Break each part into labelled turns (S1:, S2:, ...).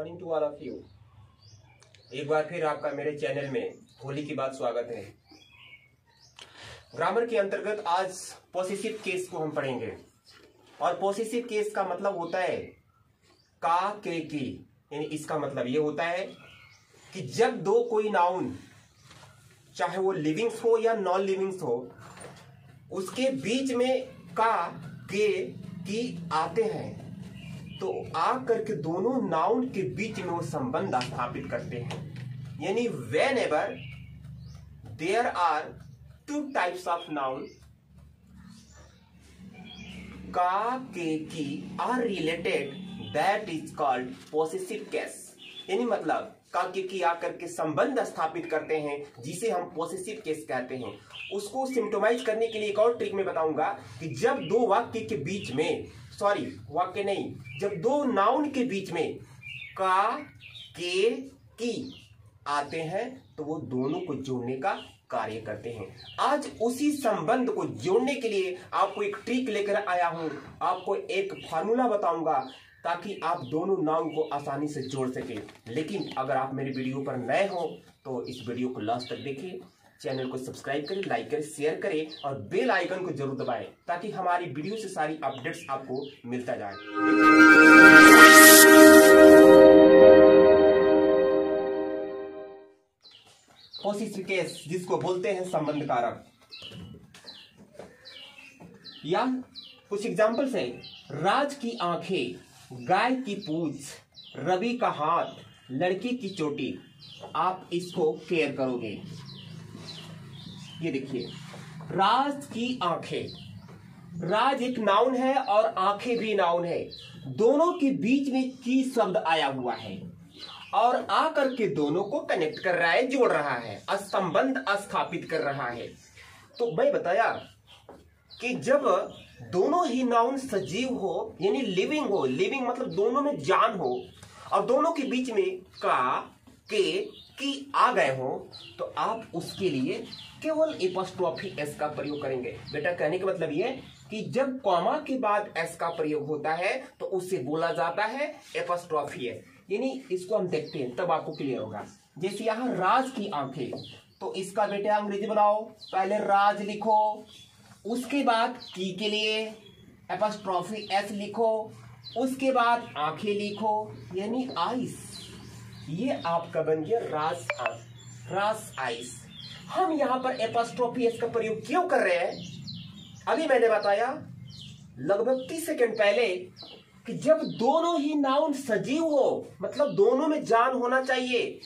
S1: Morning to all of you. एक बार फिर आपका मेरे चैनल में होली की बात स्वागत है। ग्रामर के अंतर्गत आज पॉसेसिव केस को हम पढ़ेंगे और पॉसेसिव केस का मतलब होता है का के की, यानी इसका मतलब ये होता है कि जब दो कोई नाउन चाहे वो लिविंग्स हो या नॉन लिविंग्स हो उसके बीच में का के की आते हैं तो आकर के दोनों नाउन के बीच में वो संबंध स्थापित करते हैं। यानी whenever there are two types of noun का के की are related that is called possessive case. यानी मतलब का के की आकर के संबंध स्थापित करते हैं जिसे हम पॉसेसिव केस कहते हैं। उसको सिम्टोमाइज करने के लिए एक और ट्रिक में बताऊंगा कि जब दो वाक्य के बीच में वाक्य नहीं, जब दो नाउन के बीच में का के की आते हैं तो वो दोनों को जोड़ने का कार्य करते हैं। आज उसी संबंध को जोड़ने के लिए आपको एक ट्रिक लेकर आया हूं। आपको एक फार्मूला बताऊंगा ताकि आप दोनों नाउन को आसानी से जोड़ सके। लेकिन अगर आप मेरे वीडियो पर नए हो तो इस वीडियो को लास्ट तक देखें, चैनल को सब्सक्राइब करें, लाइक करें, शेयर करें और बेल आइकन को जरूर दबाएं ताकि हमारी वीडियो से सारी अपडेट्स आपको मिलता जाए। पॉसेसिव केस जिसको बोलते हैं संबंध कारक, या कुछ एग्जांपल्स हैं। राज की आंखें, गाय की पूंछ, रवि का हाथ, लड़की की चोटी। आप इसको केयर करोगे। ये देखिए, राज की आंखें, राज एक नाउन है और आंखें भी नाउन है। दोनों के बीच में की शब्द आया हुआ है और आकर के दोनों को कनेक्ट कर रहा है, जोड़ रहा है, संबंध स्थापित कर रहा है। तो मैं बताया कि जब दोनों ही नाउन सजीव हो यानी लिविंग हो, लिविंग मतलब दोनों में जान हो और दोनों के बीच में का के की आ गए हो तो आप उसके लिए केवल एपॉस्ट्रोफी एस का प्रयोग करेंगे। बेटा कहने का मतलब ये कि जब कॉमा के बाद एस का प्रयोग होता है तो उससे बोला जाता है एपॉस्ट्रोफी एस। यानी इसको हम देखते हैं तब आपको क्लियर होगा। जैसे यहां राज की आंखें, तो इसका बेटा अंग्रेजी बनाओ। पहले राज लिखो, उसके बाद की के लिए एपॉस्ट्रोफी एस लिखो, उसके बाद आंखें लिखो यानी आइस। ये आपका बन गया राज आंख, राज आइस। हम यहां पर एपॉस्ट्रोफी एस का प्रयोग क्यों कर रहे हैं? अभी मैंने बताया लगभग 30 सेकंड पहले कि जब दोनों ही नाउन सजीव हो मतलब दोनों में जान होना चाहिए,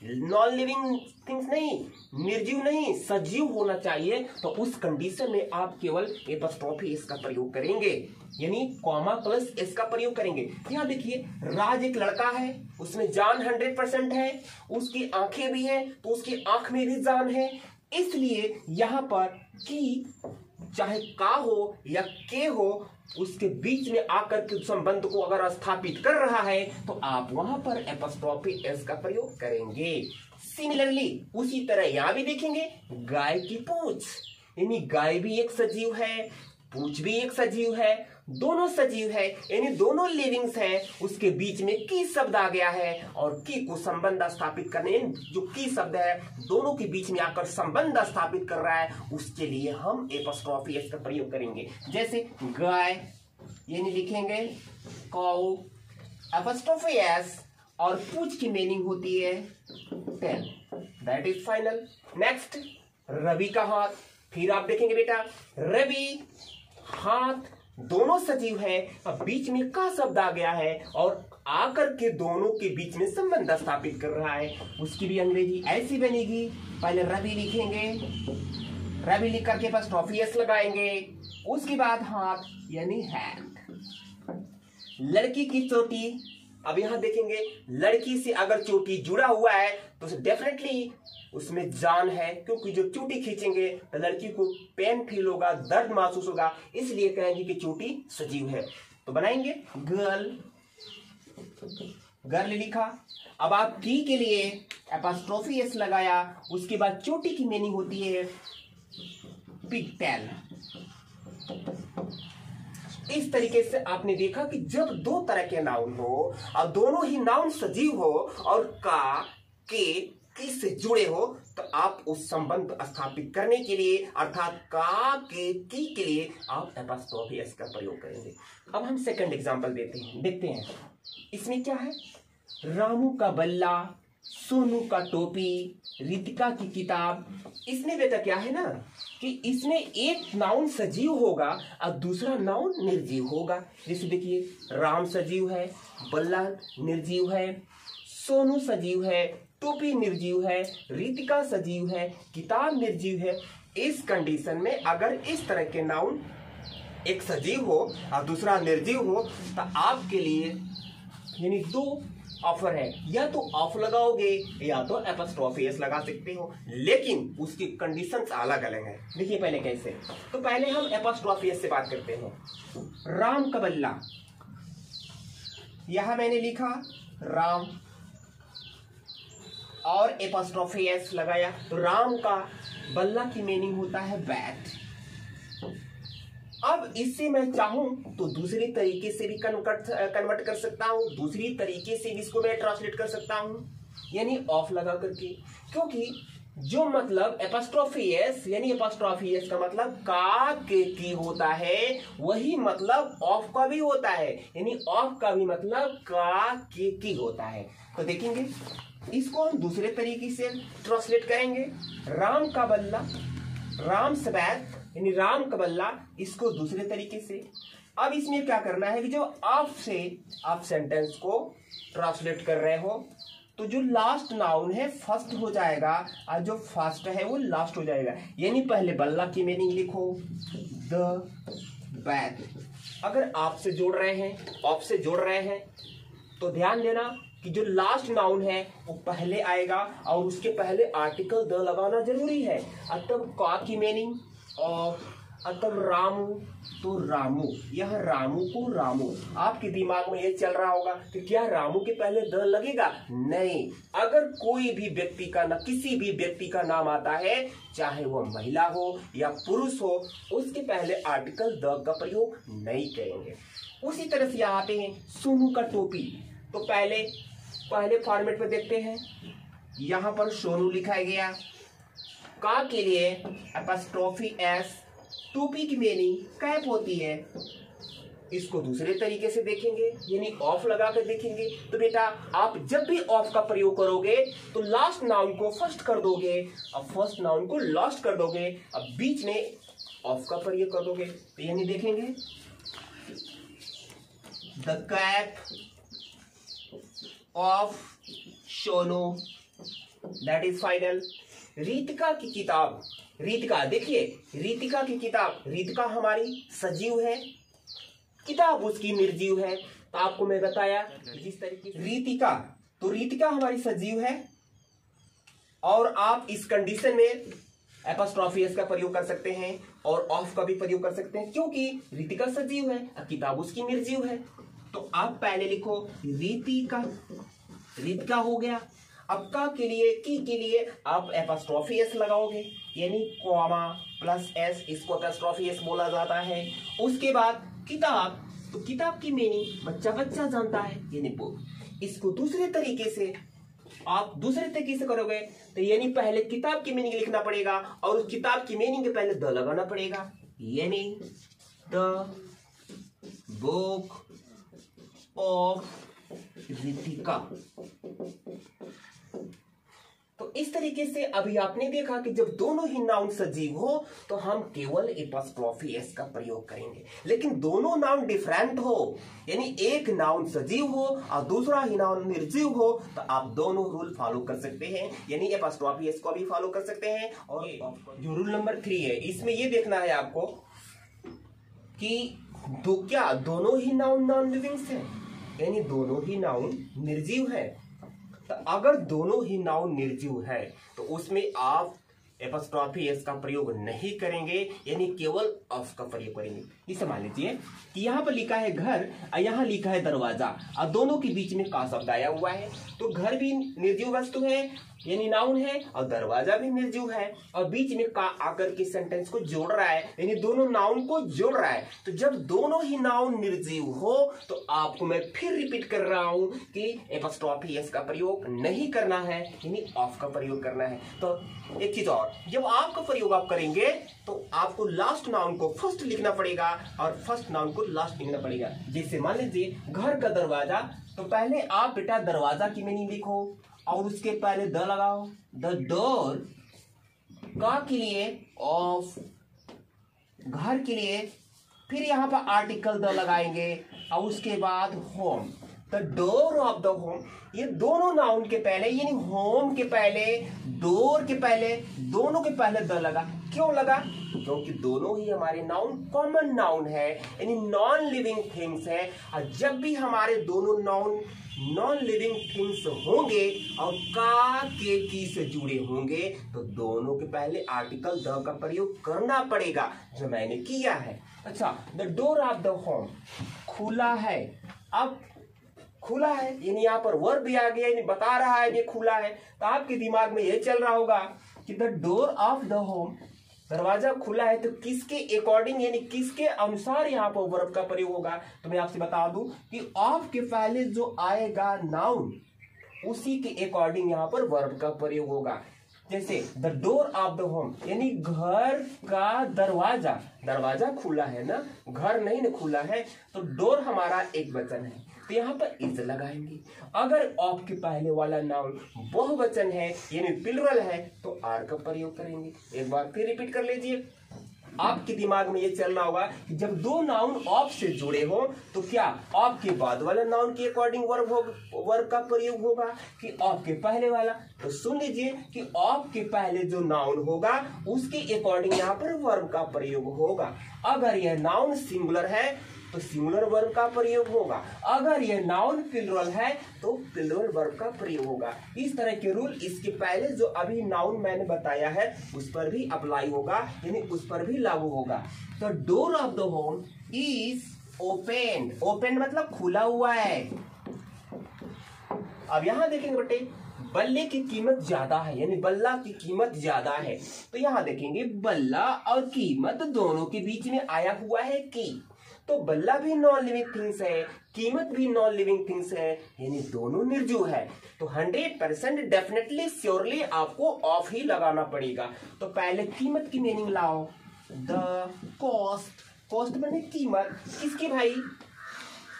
S1: नॉन लिविंग थिंग्स नहीं, निर्जीव नहीं, सजीव होना चाहिए, तो उस कंडीशन में आप केवल एपॉस्ट्रोफी एस का प्रयोग करेंगे यानी कॉमा प्लस एस का प्रयोग करेंगे। यहां देखिए, राज एक लड़का है, उसमें जान 100% है, उसकी आंखें भी है तो उसकी आंख में भी जान है। इसलिए यहां पर की चाहे का हो या के हो उसके बीच में आकर के संबंध को अगर स्थापित कर रहा है तो आप वहां पर एपॉस्ट्रोफी एस का प्रयोग करेंगे। सिमिलरली उसी तरह यहां भी देखेंगे, गाय की पूंछ यानी गाय भी एक सजीव है, पूंछ भी एक सजीव है, दोनों सजीव है यानी दोनों लिविंग्स है। उसके बीच में की शब्द आ गया है और की को संबंध स्थापित करने, जो की शब्द है दोनों के बीच में आकर संबंध स्थापित कर रहा है, उसके लिए हम एपॉस्ट्रोफी एस का प्रयोग करेंगे। जैसे गाय यानी लिखेंगे काउ एपॉस्ट्रोफी एस और पूंछ की मीनिंग होती है tail. That is final. Next, Ravi का हाथ। फिर आप देखेंगे बेटा, रवि हाथ दोनों सजीव है, अब बीच में का शब्द आ गया है और आकर के दोनों के बीच में संबंध स्थापित कर रहा है। उसकी भी अंग्रेजी ऐसी बनेगी, पहले रवि लिखेंगे, रवि लिख करके एपॉस्ट्रोफी एस लगाएंगे, उसके बाद हाथ यानी हैंड। लड़की की चोटी, अब यहां देखेंगे लड़की से अगर चोटी जुड़ा हुआ है तो डेफिनेटली उसमें जान है, क्योंकि जो चोटी खींचेंगे तो लड़की को पेन फील होगा, दर्द महसूस होगा, इसलिए कहेंगे कि चोटी सजीव है। तो बनाएंगे गर्ल, गर्ल लिखा। अब आप की के लिए एपॉस्ट्रोफी एस लगाया, उसके बाद चोटी की मीनिंग होती है पिगटेल। इस तरीके से आपने देखा कि जब दो तरह के नाउन हो और दोनों ही नाउन सजीव हो और का के किस से जुड़े हो, तो आप उस संबंध स्थापित करने के लिए अर्थात का के की के लिए आप एपॉस्ट्रोफी एस का प्रयोग करेंगे। अब हम सेकंड एग्जांपल देखते हैं। इसमें क्या है, रामू का बल्ला, सोनू का टोपी, रितिका की किताब। इसमें बेटा क्या है ना कि इसमें एक नाउन सजीव होगा और दूसरा नाउन निर्जीव होगा। जैसे देखिए, राम सजीव है, बल्ला निर्जीव है, सोनू सजीव है, टोपी निर्जीव है, रितिका सजीव है, किताब निर्जीव है। इस कंडीशन में अगर इस तरह के नाउन एक सजीव हो और दूसरा निर्जीव हो तो आपके लिए यानी दो ऑफर है, या तो ऑफ लगाओगे या तो एपॉस्ट्रोफी एस लगा सकते हो, लेकिन उसकी कंडीशंस अलग अलग है। देखिए पहले कैसे, तो पहले हम एपॉस्ट्रोफी एस से बात करते हैं। राम का बल्ला, यहां मैंने लिखा राम और एपॉस्ट्रोफी एस लगाया, तो राम का बल्ला की मीनिंग होता है बैट। अब इससे मैं चाहूं तो दूसरे तरीके से भी कन्वर्ट कर सकता हूं, दूसरी तरीके से भी इसको मैं ट्रांसलेट कर सकता हूं, यानी ऑफ लगा करके। क्योंकि जो मतलब एपॉस्ट्रोफी एस यानी एपॉस्ट्रोफी एस का मतलब का के की होता है, वही मतलब ऑफ का भी होता है, यानी ऑफ का भी मतलब का के की होता है। तो देखेंगे इसको हम दूसरे तरीके से ट्रांसलेट करेंगे। राम का बल्ला, राम से बैट यानी राम का बल्ला, इसको दूसरे तरीके से। अब इसमें क्या करना है कि जो आप से आप सेंटेंस को ट्रांसलेट कर रहे हो तो जो लास्ट नाउन है फर्स्ट हो जाएगा और जो फर्स्ट है वो लास्ट हो जाएगा। यानी पहले बल्ला की मीनिंग लिखो द बैट। अगर आप से जोड़ रहे हैं, ऑफ से जोड़ रहे हैं, तो ध्यान देना कि जो लास्ट नाउन है वो पहले आएगा और उसके पहले आर्टिकल द लगाना जरूरी है। तब का की मीनिंग और तब रामू तो रामू, यह रामू को रामू। आपके दिमाग में ये चल रहा होगा कि क्या रामू के पहले द लगेगा? नहीं, अगर कोई भी व्यक्ति का ना किसी भी व्यक्ति का नाम आता है, चाहे वह महिला हो या पुरुष हो, उसके पहले आर्टिकल द का प्रयोग नहीं करेंगे। उसी तरह से यहाँ आते हैं सोनू का टोपी। तो पहले फॉर्मेट में देखते हैं, यहां पर सोनू लिखा गया, का के लिए एपॉस्ट्रोफी एस, टोपी की मीनिंग कैप होती है। इसको दूसरे तरीके से देखेंगे यानी ऑफ लगा कर देखेंगे। तो बेटा आप जब भी ऑफ का प्रयोग करोगे तो लास्ट नाउन को फर्स्ट कर दोगे और फर्स्ट नाउन को लास्ट कर दोगे, अब बीच में ऑफ का प्रयोग कर दोगे। तो यानी देखेंगे the cap of Sonu, that is final. Ritika की किताब, रितिका देखिए, रितिका की किताब, रितिका हमारी सजीव है, किताब उसकी निर्जीव है। तो आपको मैं बताया जिस तरीके से रितिका, तो रितिका हमारी सजीव है और आप इस कंडीशन में एपॉस्ट्रोफी एस का प्रयोग कर सकते हैं और ऑफ का भी प्रयोग कर सकते हैं, क्योंकि रितिका सजीव है और किताब उसकी निर्जीव है। तो आप पहले लिखो रितिका, रितिका हो गया। अब का के लिए, की के लिए आप एपॉस्ट्रोफी एस लगाओगे यानी कॉमा प्लस एस, इसको एपॉस्ट्रोफी एस बोला जाता है। उसके बाद किताब, तो किताब की मीनिंग बच्चा बच्चा जानता है यानी बुक। इसको दूसरे तरीके से आप दूसरे तरीके से करोगे तो यानी पहले किताब की मीनिंग लिखना पड़ेगा और उस किताब की मीनिंग के पहले द लगाना पड़ेगा, यानी द बुक ऑफ रितिका। तो इस तरीके से अभी आपने देखा कि जब दोनों ही नाउन सजीव हो तो हम केवल एपॉस्ट्रोफी एस का प्रयोग करेंगे, लेकिन दोनों नाउन डिफरेंट हो यानी एक नाउन सजीव हो और दूसरा ही नाउन निर्जीव हो तो आप दोनों रूल फॉलो कर सकते हैं, यानी एपॉस्ट्रोफी एस को भी फॉलो कर सकते हैं। और जो रूल नंबर 3 है, इसमें यह देखना है आपको कि क्या दोनों ही नाउन नॉन लिविंग्स हैं, यानी दोनों ही नाउन निर्जीव है। तो अगर दोनों ही नाउन निर्जीव है तो उसमें आप एपॉस्ट्रॉफी एस का प्रयोग नहीं करेंगे, यानी केवल ऑफ का प्रयोग करेंगे। इसे मान लीजिए कि यहाँ पर लिखा है घर और यहाँ लिखा है दरवाजा और दोनों के बीच में का शब्द आया हुआ है, तो घर भी निर्जीव वस्तु है यानी नाउन है और दरवाजा भी निर्जीव है और बीच में का आकर के सेंटेंस को जोड़ रहा है, यानी दोनों नाउन को जोड़ रहा है। तो जब दोनों ही नाउन निर्जीव हो तो आपको मैं फिर रिपीट कर रहा हूं कि एपॉस्ट्रॉफी एस का प्रयोग नहीं करना है, यानी ऑफ का प्रयोग करना है। तो एक चीज और, जब आपका प्रयोग आप करेंगे तो आपको लास्ट नाउन को फर्स्ट लिखना पड़ेगा और फर्स्ट नाउन को लास्ट लिखना पड़ेगा। जैसे मान लीजिए घर का दरवाजा, तो पहले आप बेटा दरवाजा की मीनिंग लिखो और उसके पहले द लगाओ, द डोर, का के लिए ऑफ, घर के लिए फिर यहां पर आर्टिकल द लगाएंगे और उसके बाद home, the door of the home. ये दोनों नाउन के पहले यानी होम के पहले, डोर के पहले, दोनों के पहले द लगा। क्यों लगा? क्योंकि दोनों ही हमारे नाउन कॉमन नाउन है, यानी नॉन लिविंग थिंग्स है। और जब भी हमारे दोनों नाउन नॉन लिविंग थिंग्स होंगे और का के की से जुड़े होंगे तो दोनों के पहले आर्टिकल द का प्रयोग करना पड़ेगा, जो मैंने किया है। अच्छा, the door of the home, खुला है। अब खुला है यानी यहाँ पर वर्ब भी आ गया, यानी बता रहा है ये खुला है, तो आपके दिमाग में ये चल रहा होगा कि the door of the home, दरवाजा खुला है, तो किसके अकॉर्डिंग यानी किसके अनुसार यहाँ पर वर्ब का प्रयोग होगा। तो मैं आपसे बता दूं कि ऑफ के पहले जो आएगा नाउन उसी के अकॉर्डिंग यहाँ पर वर्ब का प्रयोग होगा। जैसे the door of the home यानी घर का दरवाजा, दरवाजा खुला है ना, घर नहीं ना खुला है, तो डोर हमारा एक वचन है तो यहाँ पर इज लगाएंगे। अगर ऑफ के पहले वाला नाउन बहुवचन है यानी प्लुरल है तो आर का प्रयोग करेंगे। एक बार फिर रिपीट कर लीजिए, आपके दिमाग में ये चल रहा होगा कि जब दो नाउन ऑफ से जुड़े हो तो क्या ऑफ के बाद वाला नाउन के अकॉर्डिंग वर्ब का प्रयोग होगा कि ऑफ के पहले वाला। तो सुन लीजिए कि ऑफ के पहले जो नाउन होगा उसके अकॉर्डिंग यहाँ पर वर्ब का प्रयोग होगा। अगर यह नाउन सिंगुलर है तो सिंगुलर वर्ब का प्रयोग होगा, अगर यह नाउन प्लुरल है तो प्लुरल वर्ब का प्रयोग होगा। इस तरह के रूल इसके पहले जो अभी नाउन मैंने बताया है उस पर भी अप्लाई होगा, यानी उस पर भी लागू होगा। तो door of the home is open, open मतलब खुला हुआ है। अब यहां देखेंगे बेटे, बल्ले की कीमत ज्यादा है यानी बल्ला की कीमत ज्यादा है, तो यहां देखेंगे बल्ला और कीमत दोनों के बीच में आया हुआ है की, तो बल्ला भी नॉन लिविंग थिंग्स है, कीमत भी नॉन लिविंग थिंग्स है, यानी दोनों निर्जीव है। तो 100% डेफिनेटली श्योरली आपको ऑफ ही लगाना पड़ेगा। तो पहले कीमत की मीनिंग लाओ, द कॉस्ट, कॉस्ट माने कीमत, किसकी भाई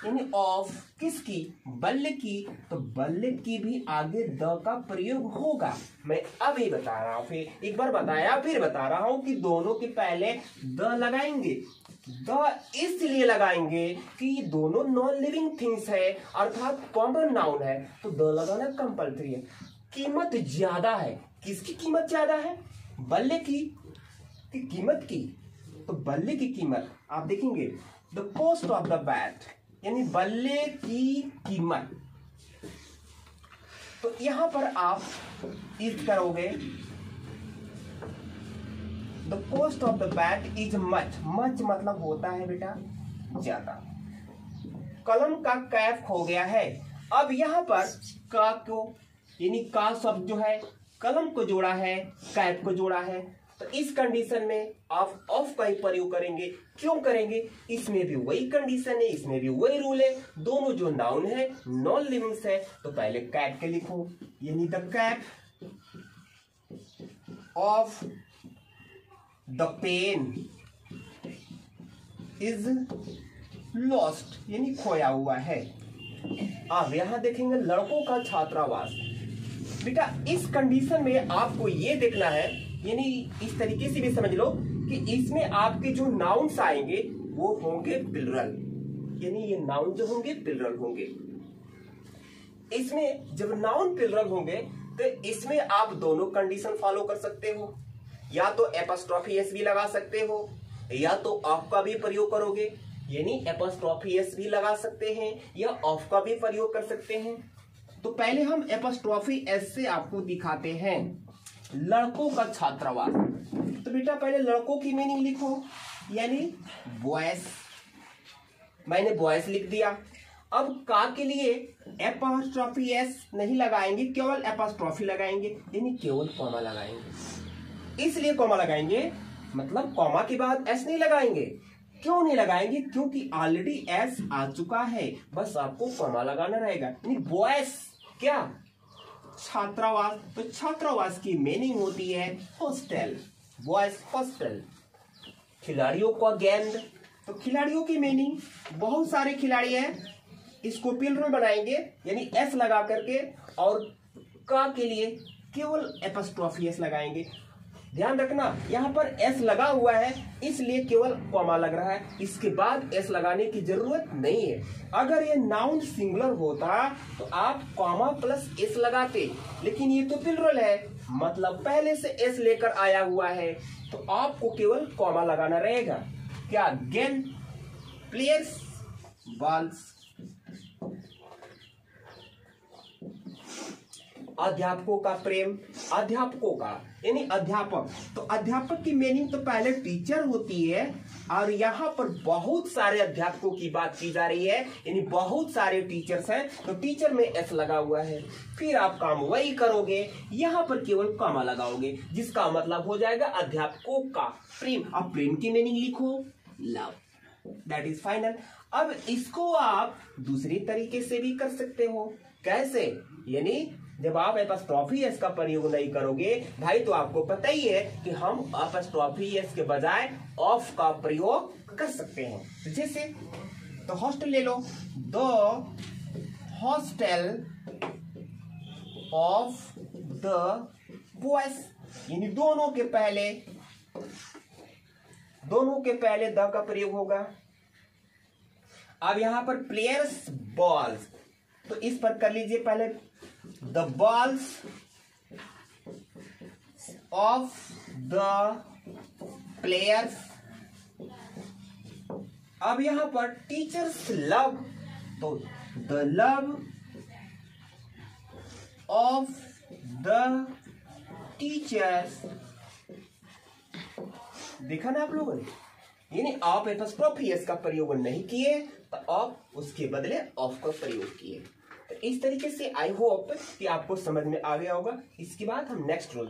S1: यानी ऑफ, किसकी बल्ले की, तो बल्ले की भी आगे द का प्रयोग होगा। मैं अभी बता रहा हूं, फिर एक बार बताया फिर बता रहा हूं कि दोनों के पहले द लगाएंगे। द इसलिए लगाएंगे कि दोनों नॉन लिविंग थिंग्स है अर्थात कॉमन नाउन है, तो द लगाना कंपल्सरी है। कीमत ज्यादा है, किसकी कीमत ज्यादा है? बल्ले की कीमत की, तो बल्ले की कीमत आप देखेंगे the cost of the bat यानी बल्ले की कीमत। तो यहां पर आप इज करोगे the cost of the bat is much, much मतलब होता है बेटा ज्यादा। कलम का कैप खो गया है, अब यहां पर का को यानी का शब्द जो है कलम को जोड़ा है, कैप को जोड़ा है, तो इस कंडीशन में आप ऑफ का ही प्रयोग करेंगे। क्यों करेंगे? इसमें भी वही कंडीशन है, इसमें भी वही रूल है, दोनों जो नाउन है नॉन लिविंग्स है। तो पहले कैप के लिखो यानी the cap of the pen is lost यानी खोया हुआ है। अब यहां देखेंगे लड़कों का छात्रावास। बेटा इस कंडीशन में आपको ये देखना है, यानी इस तरीके से भी समझ लो कि इसमें आपके जो नाउन्स आएंगे वो होंगे प्लुरल, यानी ये नाउन जो होंगे प्लुरल होंगे। इसमें जब नाउन प्लुरल होंगे तो इसमें आप दोनों कंडीशन फॉलो कर सकते हो, या तो एपॉस्ट्रोफी एस भी लगा सकते हो या तो ऑफ का भी प्रयोग करोगे, यानी एपॉस्ट्रोफी एस भी लगा सकते हैं या ऑफ का भी प्रयोग कर सकते हैं। तो पहले हम एपॉस्ट्रोफी एस से आपको दिखाते हैं। लड़कों का छात्रावास। तो बेटा पहले लड़कों की मीनिंग लिखो, यानी बॉयज। मैंने बॉयज लिख दिया। अब का के लिए एपॉस्ट्रोफी एस नहीं लगाएंगे, केवल एपॉस्ट्रोफी लगाएंगे, यानी केवल कॉमा लगाएंगे। इसलिए कॉमा लगाएंगे, मतलब कॉमा के बाद एस नहीं लगाएंगे। क्यों नहीं लगाएंगे? क्योंकि ऑलरेडी एस आ चुका है, बस आपको कॉमा लगाना रहेगा। यानी बॉयज क्या? छात्रावास। तो छात्रावास की मीनिंग होती है हॉस्टल, बॉयज हॉस्टल। खिलाड़ियों का गेंद, तो खिलाड़ियों की मीनिंग बहुत सारे खिलाड़ी हैं, इसको प्लूरल बनाएंगे, यानी एस लगा करके, और का के लिए केवल एपॉस्ट्रोफी एस लगाएंगे। ध्यान रखना यहाँ पर एस लगा हुआ है, इसलिए केवल कॉमा लग रहा है, इसके बाद एस लगाने की जरूरत नहीं है। अगर ये नाउन सिंगुलर होता तो आप कॉमा प्लस एस लगाते, लेकिन ये तो प्लूरल है, मतलब पहले से एस लेकर आया हुआ है, तो आपको केवल कॉमा लगाना रहेगा। क्या? गेंद, प्लेयर्स, बॉल्स। अध्यापकों का प्रेम, अध्यापकों का यानी अध्यापक। तो अध्यापक की मीनिंग तो पहले टीचर होती है, और यहाँ पर बहुत सारे अध्यापकों की बात की जा रही है, यानी बहुत सारे टीचर्स हैं, तो टीचर में एस लगा हुआ है। फिर आप काम वही करोगे, यहाँ पर केवल कॉमा लगाओगे, जिसका मतलब हो जाएगा अध्यापकों का प्रेम। अब प्रेम की मीनिंग लिखो, लव, दैट इज फाइनल। अब इसको आप दूसरी तरीके से भी कर सकते हो। कैसे? यानी जब आप एपॉस्ट्रोफी एस का प्रयोग नहीं करोगे भाई, तो आपको पता ही है कि हम एपॉस्ट्रोफी एस के बजाय ऑफ का प्रयोग कर सकते हैं। तो जैसे, तो हॉस्टल ले लो, the hostel of the boys, यानी दोनों के पहले द का प्रयोग होगा। अब यहां पर प्लेयर्स, बॉल्स, तो इस पर कर लीजिए पहले, the balls of the players. अब यहां पर टीचर्स लव, तो the love of the teachers. देखा ना आप लोगों ने, यानी आप एपॉस्ट्रोफी एस का प्रयोग नहीं किए, तो आप उसके बदले ऑफ का प्रयोग किए। तो इस तरीके से आई होप कि आपको समझ में आ गया होगा। इसके बाद हम नेक्स्ट रूल